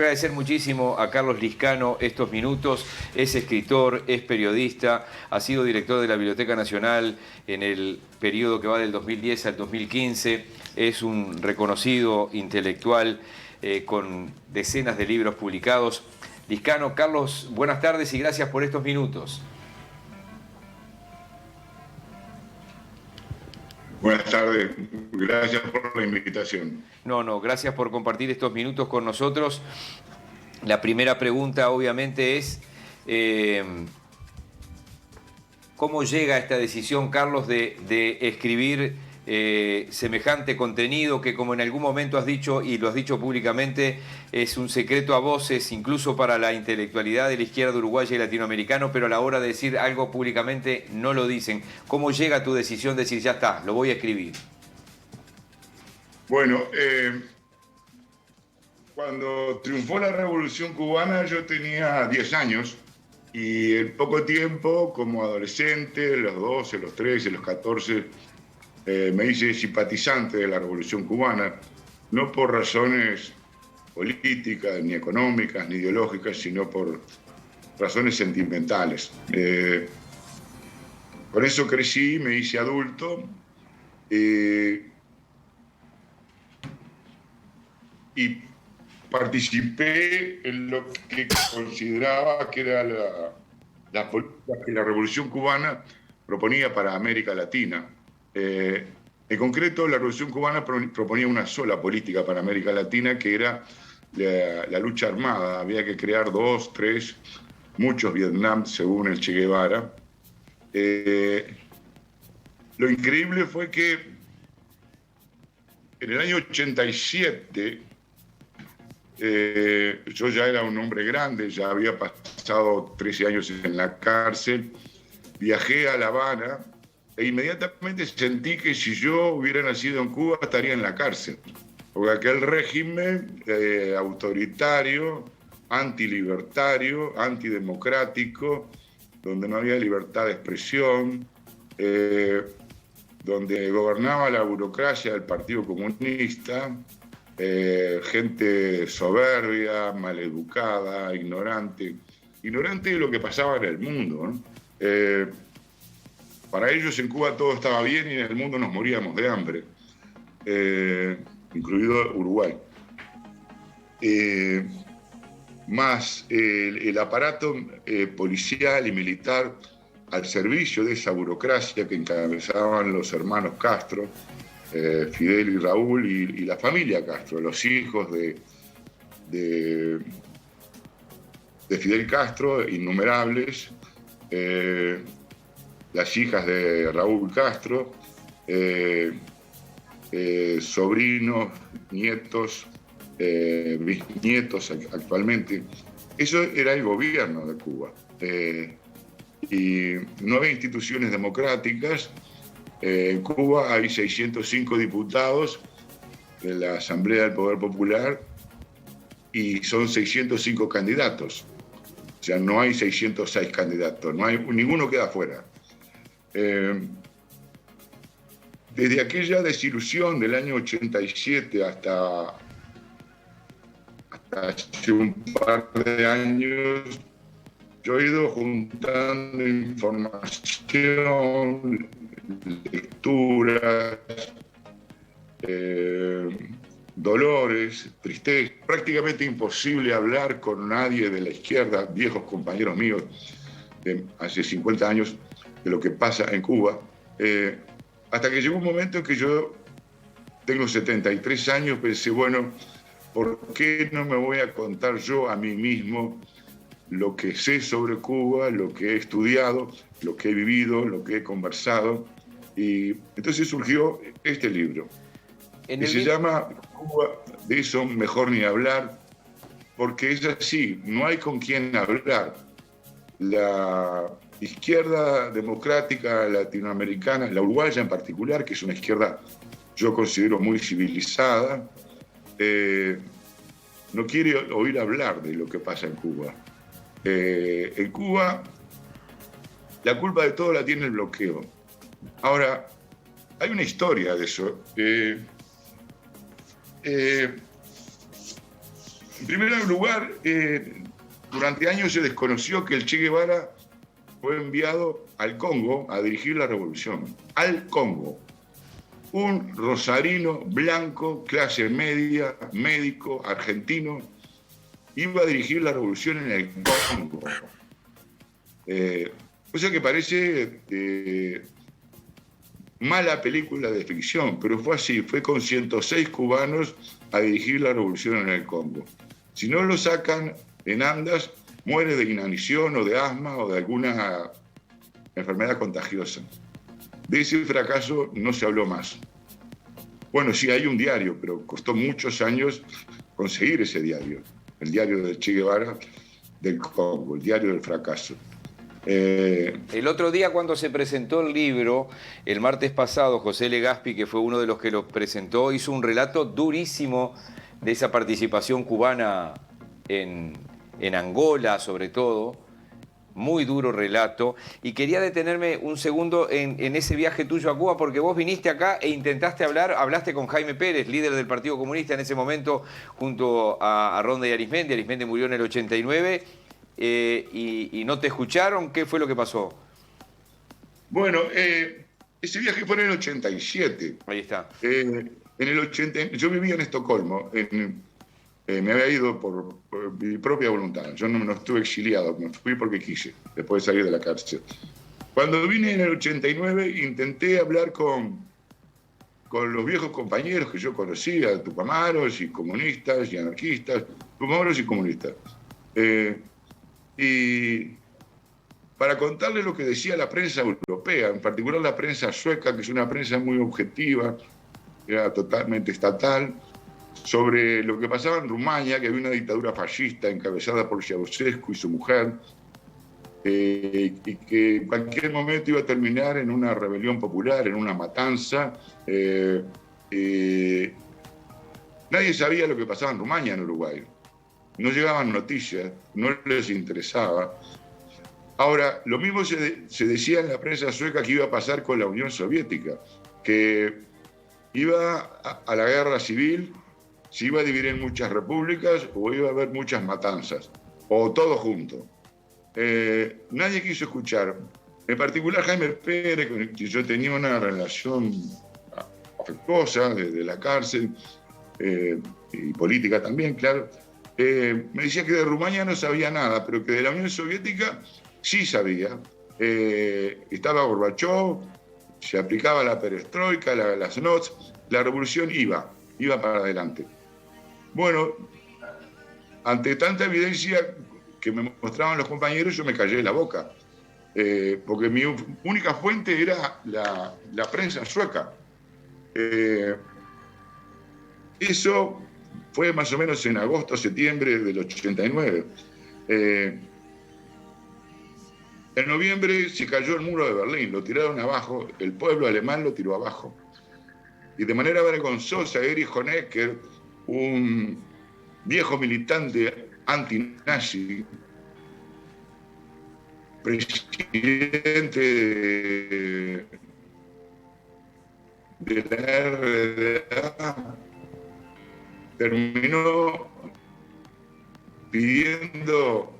Agradecer muchísimo a Carlos Lizcano estos minutos. Es escritor, es periodista, ha sido director de la Biblioteca Nacional en el periodo que va del 2010 al 2015. Es un reconocido intelectual con decenas de libros publicados. Lizcano, Carlos, buenas tardes y gracias por estos minutos. Buenas tardes, gracias por la invitación. No, gracias por compartir estos minutos con nosotros. La primera pregunta obviamente es, ¿cómo llega esta decisión, Carlos, de escribir semejante contenido que, como en algún momento has dicho y lo has dicho públicamente, es un secreto a voces, incluso para la intelectualidad de la izquierda uruguaya y latinoamericana, pero a la hora de decir algo públicamente no lo dicen? ¿Cómo llega tu decisión de decir, ya está, lo voy a escribir? Bueno, cuando triunfó la Revolución Cubana yo tenía 10 años y en poco tiempo, como adolescente, los 12, los 13, los 14, me hice simpatizante de la Revolución Cubana, no por razones políticas, ni económicas, ni ideológicas, sino por razones sentimentales. Con eso crecí, me hice adulto y participé en lo que consideraba que era las políticas que la Revolución Cubana proponía para América Latina. En concreto, la Revolución Cubana proponía una sola política para América Latina, que era la lucha armada. Había que crear 2, 3, muchos Vietnam, según el Che Guevara. Lo increíble fue que en el año 87, yo ya era un hombre grande, ya había pasado 13 años en la cárcel, viajé a La Habana e inmediatamente sentí que si yo hubiera nacido en Cuba estaría en la cárcel, porque aquel régimen autoritario, antilibertario, antidemocrático, donde no había libertad de expresión, donde gobernaba la burocracia del Partido Comunista, gente soberbia, maleducada, ignorante de lo que pasaba en el mundo, ¿no? Para ellos en Cuba todo estaba bien y en el mundo nos moríamos de hambre, incluido Uruguay. Más el aparato policial y militar al servicio de esa burocracia que encabezaban los hermanos Castro, Fidel y Raúl y la familia Castro, los hijos de Fidel Castro, innumerables, las hijas de Raúl Castro, sobrinos, nietos, bisnietos actualmente. Eso era el gobierno de Cuba. Y no había instituciones democráticas. En Cuba hay 605 diputados de la Asamblea del Poder Popular y son 605 candidatos. O sea, no hay 606 candidatos, ninguno queda fuera. Desde aquella desilusión del año 87 hasta hace un par de años, yo he ido juntando información, lecturas, dolores, tristeza. Prácticamente imposible hablar con nadie de la izquierda, viejos compañeros míos de hace 50 años, de lo que pasa en Cuba, hasta que llegó un momento en que yo tengo 73 años, pensé, bueno, ¿por qué no me voy a contar yo a mí mismo lo que sé sobre Cuba, lo que he estudiado, lo que he vivido, lo que he conversado? Y entonces surgió este libro, que se llama Cuba, de eso mejor ni hablar, porque es así, no hay con quién hablar. La izquierda democrática latinoamericana, la uruguaya en particular, que es una izquierda yo considero muy civilizada, no quiere oír hablar de lo que pasa en Cuba. En Cuba, la culpa de todo la tiene el bloqueo. Ahora, hay una historia de eso. En primer lugar, durante años se desconoció que el Che Guevara fue enviado al Congo a dirigir la revolución. Al Congo. Un rosarino blanco, clase media, médico, argentino, iba a dirigir la revolución en el Congo. O sea que parece mala película de ficción, pero fue así, fue con 106 cubanos a dirigir la revolución en el Congo. Si no lo sacan en andas, muere de inanición o de asma o de alguna enfermedad contagiosa. De ese fracaso no se habló más. Bueno, sí hay un diario, pero costó muchos años conseguir ese diario, el diario del Che Guevara del Congo, el diario del fracaso. El otro día cuando se presentó el libro, el martes pasado, José Legaspi, que fue uno de los que lo presentó, hizo un relato durísimo de esa participación cubana en Angola, sobre todo. Muy duro relato. Y quería detenerme un segundo en ese viaje tuyo a Cuba, porque vos viniste acá e intentaste hablaste con Jaime Pérez, líder del Partido Comunista en ese momento, junto a Ronda y Arizmendi. Arizmendi murió en el 89. Y no te escucharon. ¿Qué fue lo que pasó? Bueno, ese viaje fue en el 87. Ahí está. En el 80, yo vivía en Estocolmo. Me había ido por mi propia voluntad. Yo no estuve exiliado, me fui porque quise, después de salir de la cárcel. Cuando vine en el 89, intenté hablar con los viejos compañeros que yo conocía, tupamaros y comunistas y anarquistas, tupamaros y comunistas. Y para contarles lo que decía la prensa europea, en particular la prensa sueca, que es una prensa muy objetiva, era totalmente estatal, sobre lo que pasaba en Rumania, que había una dictadura fascista encabezada por Ceausescu y su mujer, y que en cualquier momento iba a terminar en una rebelión popular, en una matanza. Nadie sabía lo que pasaba en Rumania, en Uruguay. No llegaban noticias, no les interesaba. Ahora, lo mismo se decía en la prensa sueca que iba a pasar con la Unión Soviética, que iba a la guerra civil, se iba a dividir en muchas repúblicas o iba a haber muchas matanzas, o todo junto. Nadie quiso escuchar. En particular Jaime Pérez, con el que yo tenía una relación afectuosa desde la cárcel, y política también, claro, me decía que de Rumania no sabía nada, pero que de la Unión Soviética sí sabía. Estaba Gorbachov, se aplicaba la perestroika, las NOTS, la revolución iba para adelante. Bueno, ante tanta evidencia que me mostraban los compañeros, yo me callé la boca, porque mi única fuente era la prensa sueca. Eso fue más o menos en agosto, septiembre del 89. En noviembre se cayó el muro de Berlín, lo tiraron abajo, el pueblo alemán lo tiró abajo. Y de manera vergonzosa, Erich Honecker, un viejo militante antinazi, presidente de la RDA, terminó pidiendo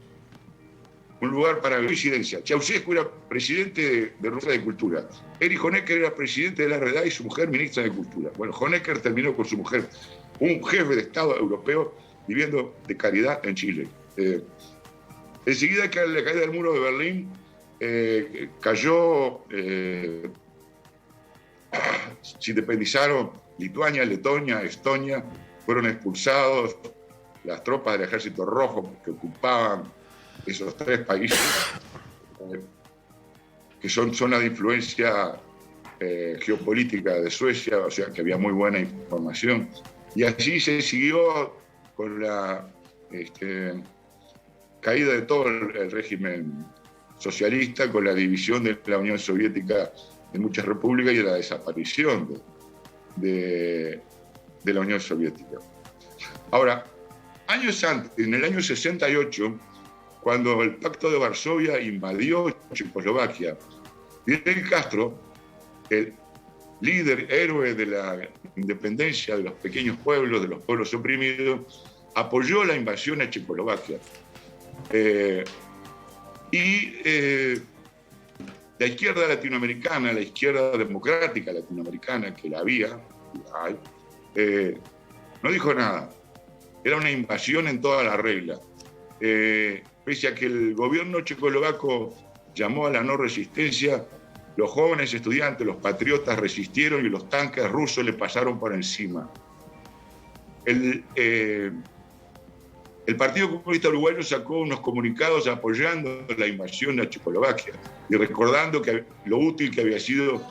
un lugar para la presidencia. Ceausescu era presidente de Rusia de Cultura. Erich Honecker era presidente de la RDA y su mujer ministra de Cultura. Bueno, Honecker terminó con su mujer, un jefe de Estado europeo, viviendo de caridad en Chile. Enseguida que la caída del muro de Berlín, cayó, se independizaron Lituania, Letonia, Estonia, fueron expulsados las tropas del Ejército Rojo que ocupaban esos tres países, que son zona de influencia geopolítica de Suecia, o sea que había muy buena información. Y así se siguió con la caída de todo el régimen socialista, con la división de la Unión Soviética en muchas repúblicas y la desaparición de la Unión Soviética. Ahora, años antes, en el año 68, cuando el Pacto de Varsovia invadió Checoslovaquia, Fidel Castro, el líder, héroe de la independencia de los pequeños pueblos, de los pueblos oprimidos, apoyó la invasión a Checoslovaquia. La izquierda latinoamericana, la izquierda democrática latinoamericana, que la había, no dijo nada. Era una invasión en toda la regla. Pese a que el gobierno checoslovaco llamó a la no resistencia, los jóvenes estudiantes, los patriotas resistieron y los tanques rusos le pasaron por encima. El Partido Comunista Uruguayo sacó unos comunicados apoyando la invasión a Checoslovaquia y recordando lo útil que había sido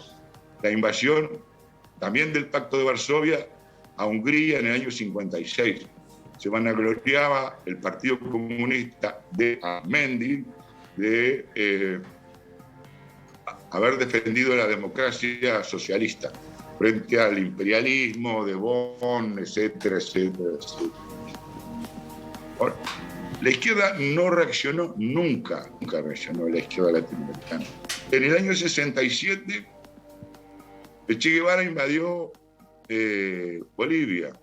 la invasión también del Pacto de Varsovia a Hungría en el año 56. Se vanagloriaba el Partido Comunista de Amendi de haber defendido la democracia socialista frente al imperialismo de Bonn, etcétera, etcétera, etcétera. Ahora, la izquierda no reaccionó nunca reaccionó la izquierda latinoamericana. En el año 67, el Che Guevara invadió Bolivia.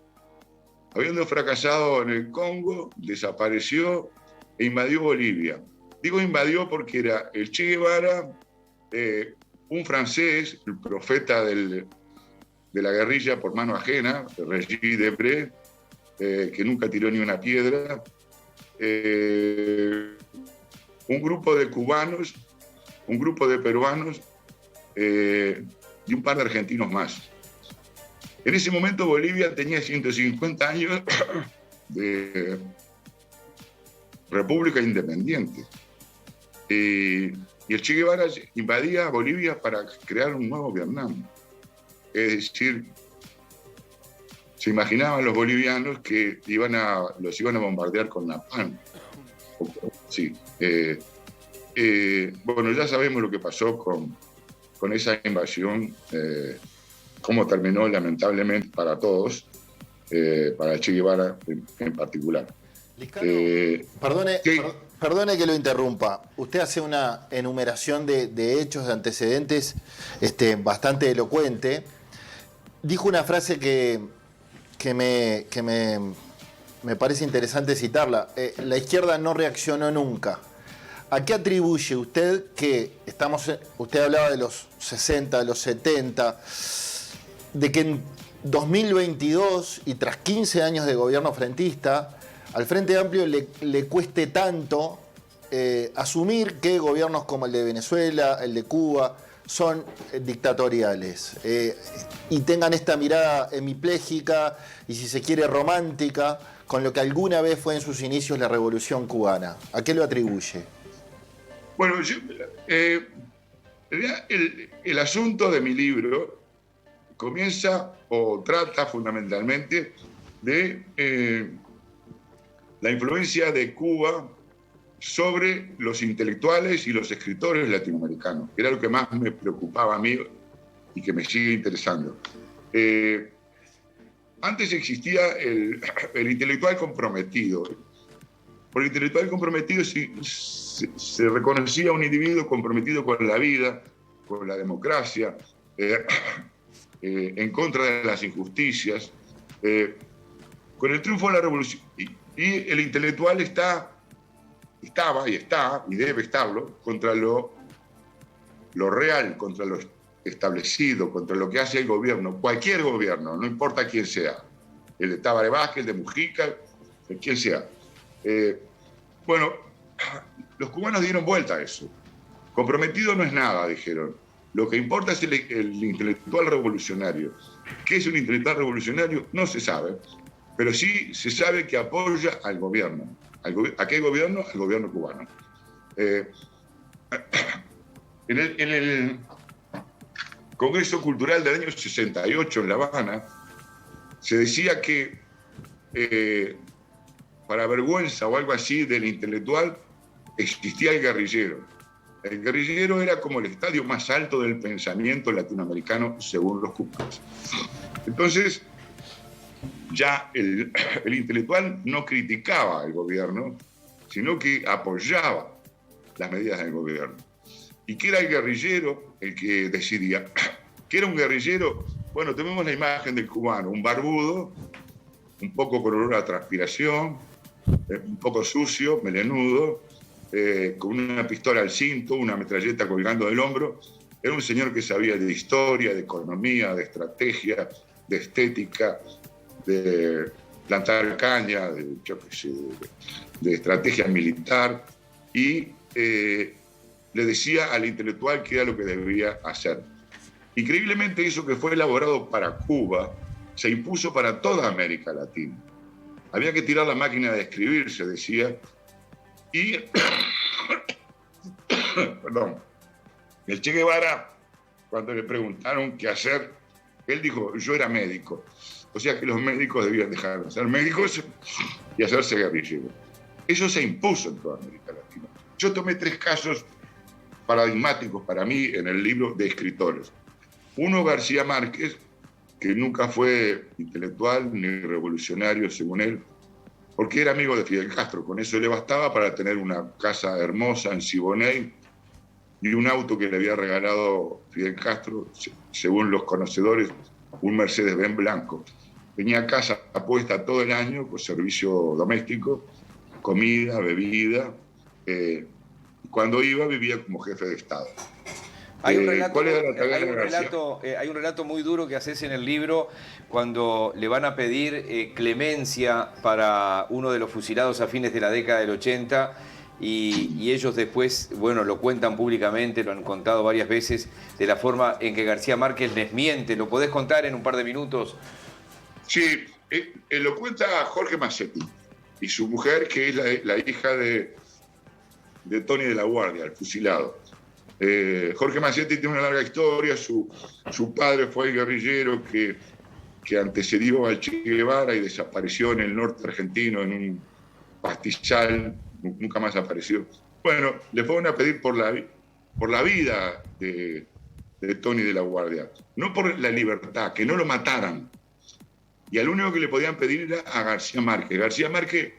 Habiendo fracasado en el Congo, desapareció e invadió Bolivia. Digo invadió porque era el Che Guevara, un francés, el profeta de la guerrilla por mano ajena, Régis Debré, que nunca tiró ni una piedra, un grupo de cubanos, un grupo de peruanos y un par de argentinos más. En ese momento Bolivia tenía 150 años de república independiente. Y el Che Guevara invadía Bolivia para crear un nuevo Vietnam. Es decir, se imaginaban los bolivianos que los iban a bombardear con napalm. Sí. Bueno, ya sabemos lo que pasó con esa invasión, cómo terminó lamentablemente para todos, para Che Guevara en particular. Liscano, perdone que lo interrumpa. Usted hace una enumeración de hechos, de antecedentes bastante elocuente. Dijo una frase que me parece interesante citarla. La izquierda no reaccionó nunca. ¿A qué atribuye usted que usted hablaba de los 60, de los 70, de que en 2022 y tras 15 años de gobierno frentista, al Frente Amplio le cueste tanto asumir que gobiernos como el de Venezuela, el de Cuba, son dictatoriales y tengan esta mirada hemipléjica y, si se quiere, romántica con lo que alguna vez fue en sus inicios la Revolución Cubana? ¿A qué lo atribuye? Bueno, el asunto de mi libro comienza o trata fundamentalmente de la influencia de Cuba sobre los intelectuales y los escritores latinoamericanos, que era lo que más me preocupaba a mí y que me sigue interesando. Antes existía el intelectual comprometido. Por intelectual comprometido se reconocía un individuo comprometido con la vida, con la democracia, en contra de las injusticias. Con el triunfo de la revolución, y el intelectual estaba y está, y debe estarlo, contra lo real, contra lo establecido, contra lo que hace el gobierno, cualquier gobierno, no importa quién sea, el de Tabaré Vázquez, el de Mujica, el quien sea. Bueno, los cubanos dieron vuelta a eso. Comprometido no es nada, dijeron. Lo que importa es el intelectual revolucionario. ¿Qué es un intelectual revolucionario? No se sabe, pero sí se sabe que apoya al gobierno. ¿A qué gobierno? Al gobierno cubano. En el Congreso Cultural del año 68 en La Habana, se decía que, para vergüenza o algo así del intelectual, existía el guerrillero. El guerrillero era como el estadio más alto del pensamiento latinoamericano, según los cubanos. Entonces, ya el intelectual no criticaba al gobierno, sino que apoyaba las medidas del gobierno. ¿Y qué era el guerrillero? El que decidía. ¿Qué era un guerrillero? Bueno, tomemos la imagen del cubano, un barbudo un poco con olor a transpiración, un poco sucio, melenudo, con una pistola al cinto, una metralleta colgando del hombro. Era un señor que sabía de historia, de economía, de estrategia, de estética, de plantar caña, de estrategia militar, y le decía al intelectual qué era lo que debía hacer. Increíblemente, eso que fue elaborado para Cuba se impuso para toda América Latina. Había que tirar la máquina de escribir, se decía, y perdón, el Che Guevara, cuando le preguntaron qué hacer, él dijo: yo era médico. O sea que los médicos debían dejar de ser médicos y hacerse guerrilleros. Eso se impuso en toda América Latina. Yo tomé 3 casos paradigmáticos para mí en el libro de escritores. Uno, García Márquez, que nunca fue intelectual ni revolucionario, según él, porque era amigo de Fidel Castro. Con eso le bastaba para tener una casa hermosa en Siboney y un auto que le había regalado Fidel Castro, según los conocedores, un Mercedes-Benz blanco. Tenía casa puesta todo el año con servicio doméstico, comida, bebida. Cuando iba, vivía como jefe de Estado. Hay un relato muy duro que haces en el libro cuando le van a pedir clemencia para uno de los fusilados a fines de la década del 80 y ellos después, bueno, lo cuentan públicamente, lo han contado varias veces, de la forma en que García Márquez les miente. ¿Lo podés contar en un par de minutos? Sí, lo cuenta Jorge Massetti y su mujer, que es la hija de Tony de la Guardia, el fusilado. Jorge Massetti tiene una larga historia. Su padre fue el guerrillero que antecedió al Che Guevara y desapareció en el norte argentino en un pastizal, nunca más apareció. Bueno, le fueron a pedir por la vida de Tony de la Guardia, no por la libertad, que no lo mataran. Y al único que le podían pedir era a García Márquez. García Márquez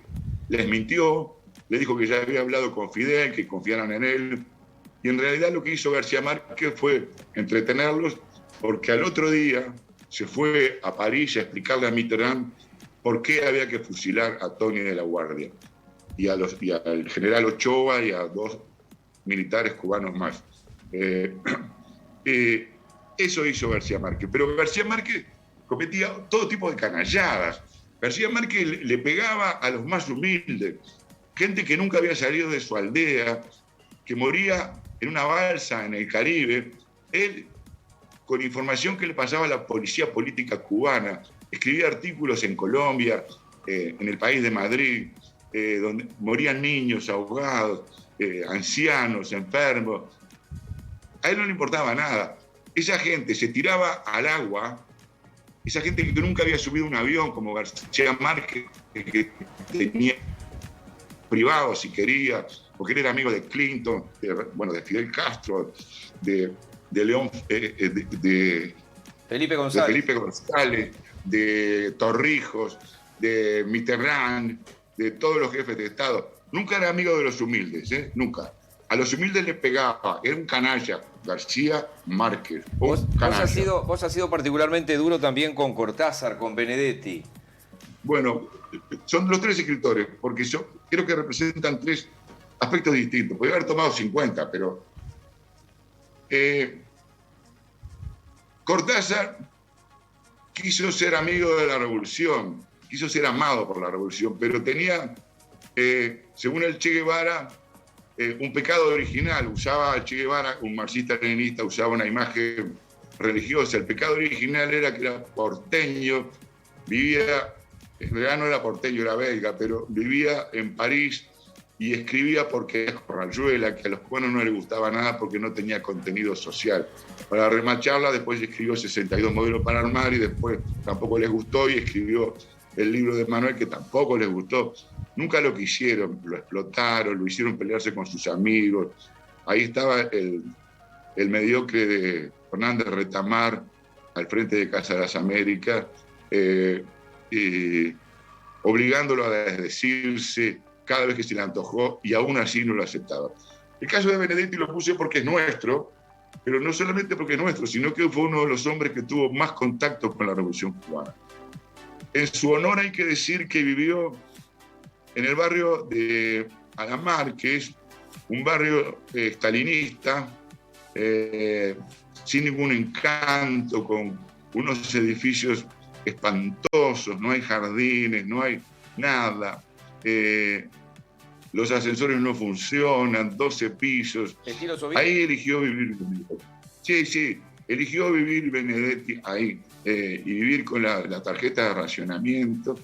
les mintió, le dijo que ya había hablado con Fidel, que confiaran en él. Y en realidad lo que hizo García Márquez fue entretenerlos, porque al otro día se fue a París a explicarle a Mitterrand por qué había que fusilar a Tony de la Guardia y al general Ochoa y a 2 militares cubanos más. Eso hizo García Márquez. Pero García Márquez cometía todo tipo de canalladas. García Márquez le pegaba a los más humildes, gente que nunca había salido de su aldea, que moría en una balsa en el Caribe. Él, con información que le pasaba a la policía política cubana, escribía artículos en Colombia, en El País de Madrid, donde morían niños ahogados, ancianos, enfermos. A él no le importaba nada. Esa gente se tiraba al agua, esa gente que nunca había subido un avión, como García Márquez, que tenía privado si quería, porque él era amigo de Clinton, de Fidel Castro, de León, de Felipe González, de Torrijos, de Mitterrand, de todos los jefes de Estado. Nunca era amigo de los humildes, nunca. A los humildes le pegaba, era un canalla, García Márquez. Vos has sido particularmente duro también con Cortázar, con Benedetti. Bueno, son los 3 escritores, porque yo creo que representan 3 aspectos distintos. Podría haber tomado 50, pero Cortázar quiso ser amigo de la revolución, quiso ser amado por la revolución, pero tenía, según el Che Guevara, un pecado original. Usaba al Che Guevara, un marxista-leninista, usaba una imagen religiosa. El pecado original era que era porteño, vivía, en realidad no era porteño, era belga, pero vivía en París y escribía porque es Rayuela, que a los cubanos no les gustaba nada porque no tenía contenido social. Para remacharla, después escribió 62 modelos para armar y después tampoco les gustó y escribió el libro de Manuel, que tampoco les gustó. Nunca lo quisieron, lo explotaron, lo hicieron pelearse con sus amigos. Ahí estaba el mediocre de Fernández Retamar al frente de Casa de las Américas, obligándolo a desdecirse cada vez que se le antojó, y aún así no lo aceptaba. El caso de Benedetti lo puse porque es nuestro, pero no solamente porque es nuestro, sino que fue uno de los hombres que tuvo más contacto con la Revolución Cubana. En su honor hay que decir que vivió en el barrio de Alamar, que es un barrio stalinista, sin ningún encanto, con unos edificios espantosos, no hay jardines, no hay nada. Los ascensores no funcionan, 12 pisos. Ahí eligió vivir Benedetti. Sí, eligió vivir Benedetti ahí y vivir con la tarjeta de racionamiento.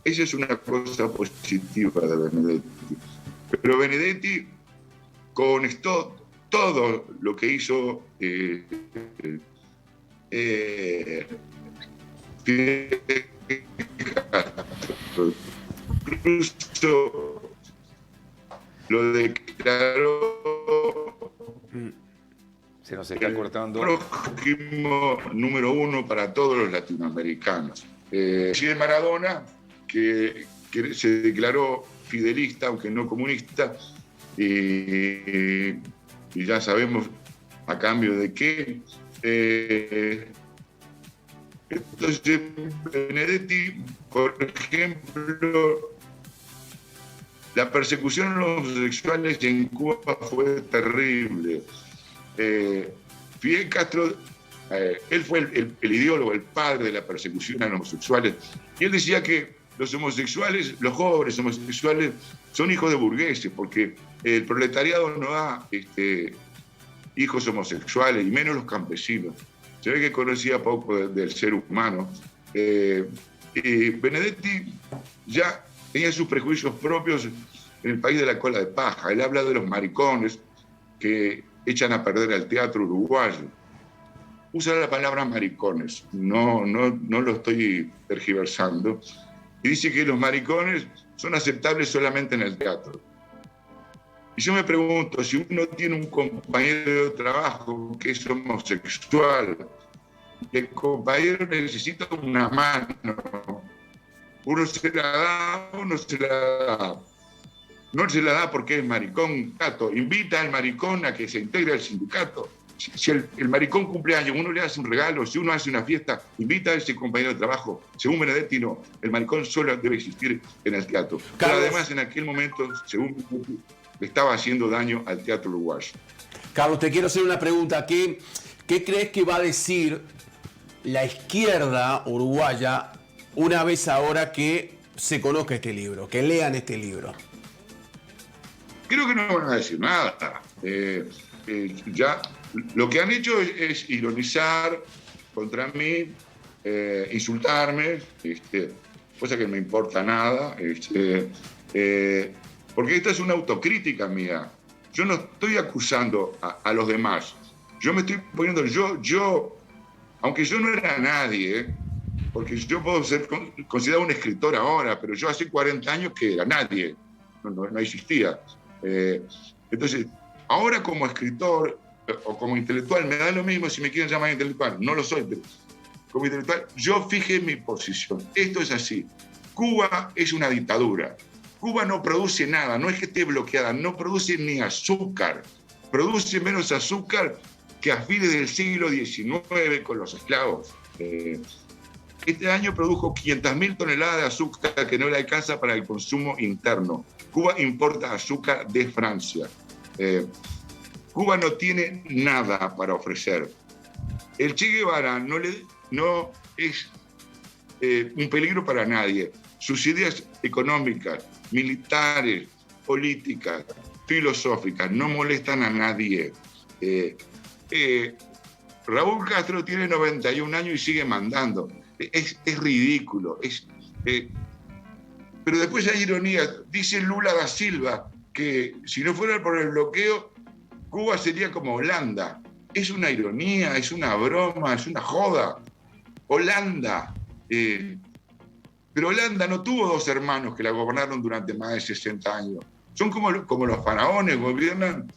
Esa es una cosa positiva de Benedetti. Pero Benedetti conectó todo lo que hizo incluso lo declaró se nos está cortando. Prójimo número 1 para todos los latinoamericanos. Sigue Maradona, que se declaró fidelista, aunque no comunista, y ya sabemos a cambio de qué. Entonces, Benedetti, por ejemplo, la persecución a los homosexuales en Cuba fue terrible. Fidel Castro, él fue el ideólogo, el padre de la persecución a los homosexuales, y él decía que los homosexuales, los jóvenes homosexuales, son hijos de burgueses, porque el proletariado no da hijos homosexuales, y menos los campesinos. Se ve que conocía poco del ser humano. Benedetti ya tenía sus prejuicios propios en el país de la cola de paja. Él habla de los maricones que echan a perder al teatro uruguayo. Usa la palabra maricones, no lo estoy tergiversando. Y dice que los maricones son aceptables solamente en el teatro. Y yo me pregunto, si uno tiene un compañero de trabajo que es homosexual, el compañero necesita una mano, uno se la da, uno se la da. No se la da porque es maricón, Cato. Invita al maricón a que se integre al sindicato. Si el maricón cumple años, uno le hace un regalo, si uno hace una fiesta, invita a ese compañero de trabajo. Según Benedetti, no. El maricón solo debe existir en el teatro. Pero además, en aquel momento, según Benedetti, le estaba haciendo daño al teatro uruguayo. Carlos, te quiero hacer una pregunta. ¿Qué crees que va a decir la izquierda uruguaya una vez ahora que se conozca este libro, que lean este libro? Creo que no van a decir nada. Ya lo que han hecho es ironizar contra mí, insultarme, cosa que no me importa nada, porque esta es una autocrítica mía. Yo no estoy acusando a los demás. Yo me estoy poniendo yo, aunque yo no era nadie, porque yo puedo ser considerado un escritor ahora, pero yo hace 40 años que era nadie, no existía. Entonces, ahora como escritor o como intelectual, me da lo mismo si me quieren llamar intelectual, no lo soy, pero como intelectual, yo fijé mi posición. Esto es así. Cuba es una dictadura. Cuba no produce nada, no es que esté bloqueada, no produce ni azúcar. Produce menos azúcar que a fines del siglo XIX con los esclavos. Este año produjo 500.000 toneladas de azúcar que no le alcanza para el consumo interno. Cuba importa azúcar de Francia. Cuba no tiene nada para ofrecer. El Che Guevara no es un peligro para nadie. Sus ideas económicas, militares, políticas, filosóficas no molestan a nadie. Raúl Castro tiene 91 años y sigue mandando. Es ridículo. Pero después hay ironía. Dice Lula da Silva que si no fuera por el bloqueo, Cuba sería como Holanda. Es una ironía, es una broma, es una joda. Holanda. Pero Holanda no tuvo dos hermanos que la gobernaron durante más de 60 años. Son como los faraones, gobiernan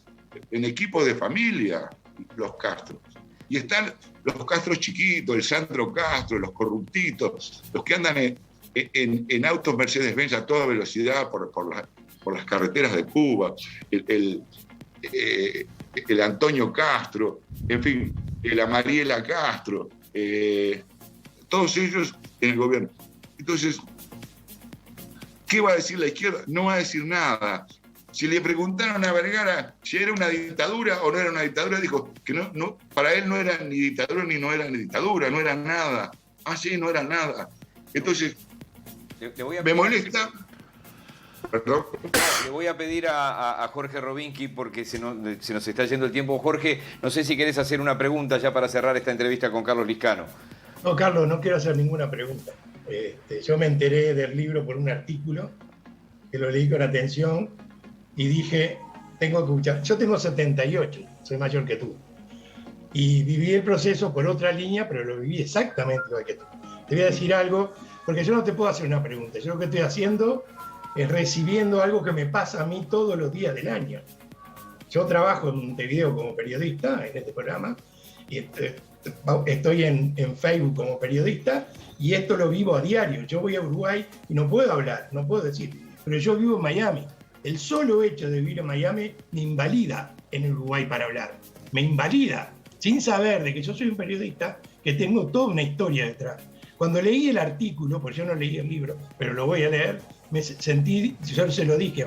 en equipos de familia, los Castro. Y están los Castros chiquitos, el Sandro Castro, los corruptitos, los que andan en autos Mercedes-Benz a toda velocidad por las carreteras de Cuba, el Antonio Castro, en fin, la Mariela Castro, todos ellos en el gobierno. Entonces, ¿qué va a decir la izquierda? No va a decir nada. Si le preguntaron a Vergara si era una dictadura o no era una dictadura, dijo que no, para él no era ni dictadura ni no era ni dictadura, no era nada. Ah, sí, no era nada. Entonces, me molesta. Perdón. Le voy a pedir a Jorge Rovinski, porque se nos está yendo el tiempo. Jorge, no sé si querés hacer una pregunta ya para cerrar esta entrevista con Carlos Liscano. No, Carlos, no quiero hacer ninguna pregunta. Yo me enteré del libro por un artículo, que lo leí con atención y dije, tengo que escuchar. Yo tengo 78, soy mayor que tú. Y viví el proceso por otra línea, pero lo viví exactamente igual que tú. Te voy a decir algo, porque yo no te puedo hacer una pregunta. Yo lo que estoy haciendo es recibiendo algo que me pasa a mí todos los días del año. Yo trabajo en Montevideo como periodista en este programa, y estoy en Facebook como periodista, y esto lo vivo a diario. Yo voy a Uruguay y no puedo hablar, no puedo decir, pero yo vivo en Miami. El solo hecho de vivir en Miami me invalida en Uruguay para hablar. Me invalida, sin saber de que yo soy un periodista, que tengo toda una historia detrás. Cuando leí el artículo, porque yo no leí el libro, pero lo voy a leer, me sentí, yo se lo dije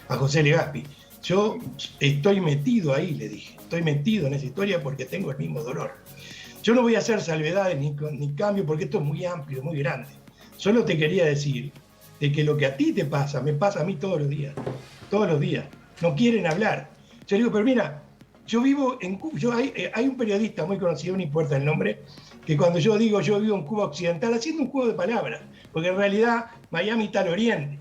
a José Legaspi, yo estoy metido ahí, le dije, estoy metido en esa historia porque tengo el mismo dolor. Yo no voy a hacer salvedades ni cambio porque esto es muy amplio, muy grande. Solo te quería decir de que lo que a ti te pasa, me pasa a mí todos los días. Todos los días. No quieren hablar. Yo digo, pero mira, yo vivo en Cuba. Hay un periodista muy conocido, no importa el nombre, que cuando yo digo yo vivo en Cuba Occidental, haciendo un juego de palabras, porque en realidad Miami está al oriente,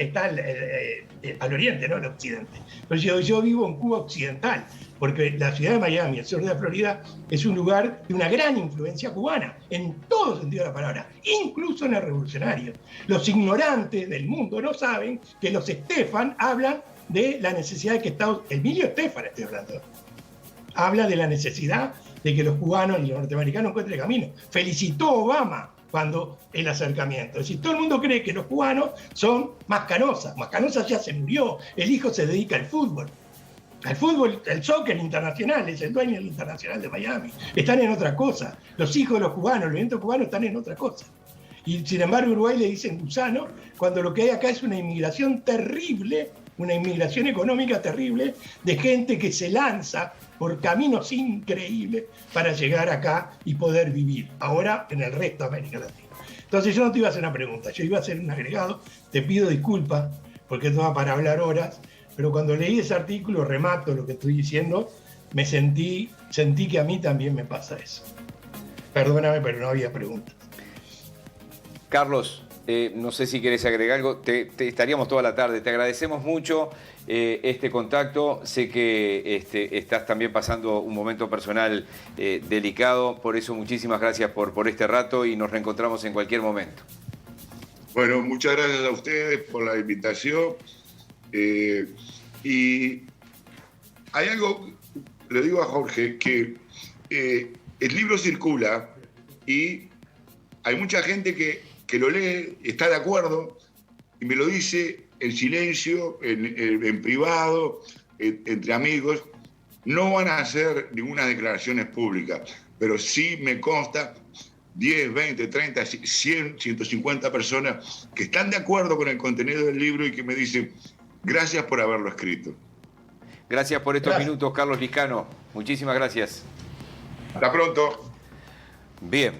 está al oriente, no al occidente. Pero yo vivo en Cuba Occidental, porque la ciudad de Miami, el sur de la Florida, es un lugar de una gran influencia cubana, en todo sentido de la palabra, incluso en el revolucionario. Los ignorantes del mundo no saben que los Estefan hablan de la necesidad de que Estados Unidos, Emilio Estefan estoy hablando, habla de la necesidad de que los cubanos y los norteamericanos encuentren camino. Felicitó a Obama cuando el acercamiento. Es decir, todo el mundo cree que los cubanos son Mascanosa. Mascanosa ya se murió, el hijo se dedica al fútbol, el soccer internacional, es el dueño del Internacional de Miami. Están en otra cosa. Los hijos de los cubanos, los vientos cubanos están en otra cosa. Y sin embargo, Uruguay le dicen gusano, cuando lo que hay acá es una inmigración terrible, una inmigración económica terrible, de gente que se lanza por caminos increíbles para llegar acá y poder vivir, ahora en el resto de América Latina. Entonces yo no te iba a hacer una pregunta, yo iba a hacer un agregado, te pido disculpas, porque esto va para hablar horas, pero cuando leí ese artículo, remato lo que estoy diciendo, me sentí que a mí también me pasa eso. Perdóname, pero no había preguntas. Carlos, no sé si querés agregar algo, estaríamos toda la tarde. Te agradecemos mucho este contacto. Sé que estás también pasando un momento personal delicado, por eso muchísimas gracias por este rato y nos reencontramos en cualquier momento. Bueno, muchas gracias a ustedes por la invitación. Y hay algo, le digo a Jorge, que el libro circula y hay mucha gente que lo lee, está de acuerdo y me lo dice en silencio, en privado, entre amigos. No van a hacer ninguna declaraciones públicas, pero sí me consta 10, 20, 30, 100, 150 personas que están de acuerdo con el contenido del libro y que me dicen gracias por haberlo escrito. Gracias por estos minutos, Carlos Liscano. Muchísimas gracias. Hasta pronto. Bien.